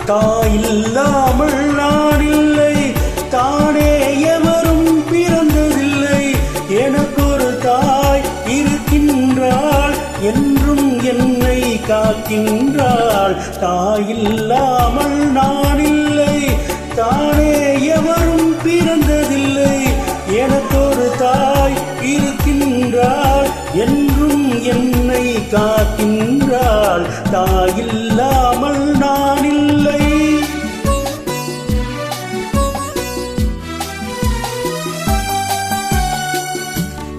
தாயில்லாமல் நான் இல்லை, தானே எவரும் பிறந்ததில்லை. எனக்கொரு தாய் இருக்கின்றாள், என்றும் என்னை காக்கின்றாள். தாயில்லாமல் நான் இல்லை, தானே எவரும் பிறந்ததில்லை. எனக்கொரு தாய் இருக்கின்றாள், என்றும் என்னை காக்கின்றாள். தாயில்லாமல் நான் இல்லை.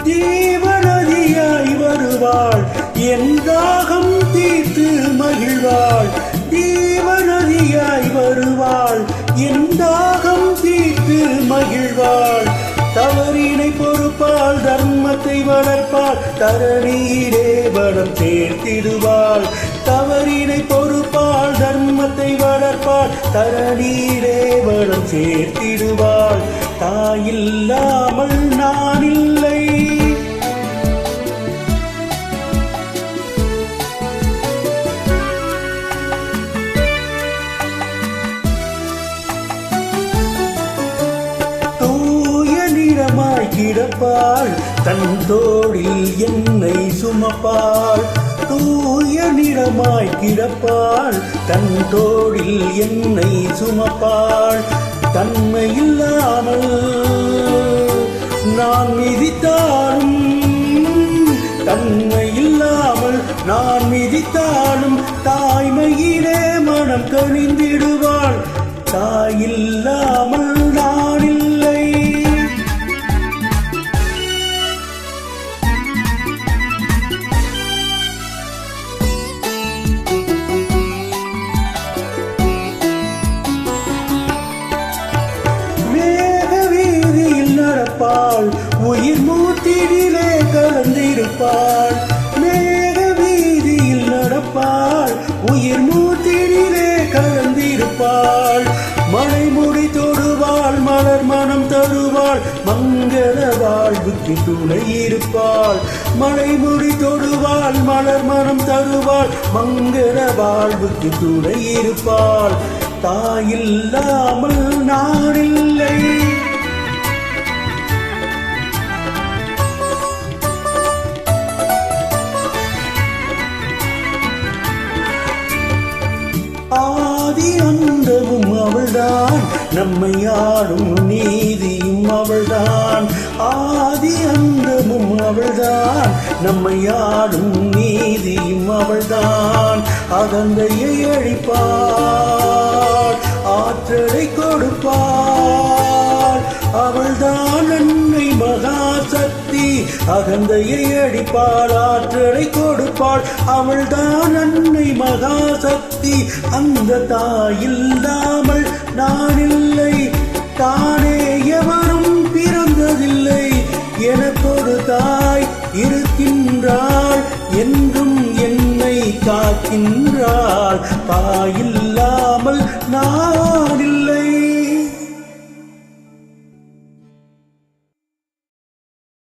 ஜீவநதியாய் வருவாள், என் தாகம் தீர்த்து மகிழ்வாள். ஜீவநதியாய் வருவாள், என் தாகம் தீர்த்து மகிழ்வாள். தவறினை பொறுப்பாள், தர்மத்தை வளர்ப்பாள், தரணியிலே வளம் சேர்த்திடுவாள். தவறினை பொறுப்பாள், தர்மத்தை வளர்ப்பாள், தரணியிலே வளம் சேர்த்திடுவாள். தாயில்லாமல் நான் இல்லை. கிடப்பாள், தன் தோளில் என்னை சுமப்பாள். தூய நிறமாய் கிடப்பாள், தன் தோளில் என்னை சுமப்பாள். தன்மையில்லாமல் நான் மிதித்தாலும், தன்மையில்லாமல் நான் மிதித்தாலும், தாய்மையிலே மனம் கனிந்திடுவாள். தாயில்லாமல் நான் இல்லை. உயிர் மூத்தினிலே கலந்திருப்பாள். மேக வீதியில் நடப்பாள், உயிர் மூத்தினிலே கலந்திருப்பாள். மழை முடி தொடுவாள், மலர் மனம் தருவாள், மங்கள வாழ்வுக்கு துணை இருப்பாள். மழை முடி தொடுவாள், மலர் மனம் தருவாள், மங்கள வாழ்வுக்கு துணை இருப்பாள். தாயில்லாமல் நான் இல்லை. ஆதி அந்தமும் அவள்தான், நம்மை ஆடும் நீதியும் அவள்தான். ஆதி அந்தமும் அவள்தான், நம்மை ஆடும் நீதியும் அவள்தான். அகந்தையை அழிப்பாள், ஆற்றலை கொடுப்பாள். அவள்தான் அன்னை மகாசக்தி. அகந்தையை அழிப்பாள், ஆற்றலை கொடுப்பாள். அவள்தான் அன்னை மகாசக்தி. அந்த தாயில்லாமல் நான் இல்லை, தானே எவரும் பிறந்ததில்லை. எனக்கொரு தாய் இருக்கின்றாள், என்றும் என்னை காக்கின்றாள். தாயில்லாமல் நான்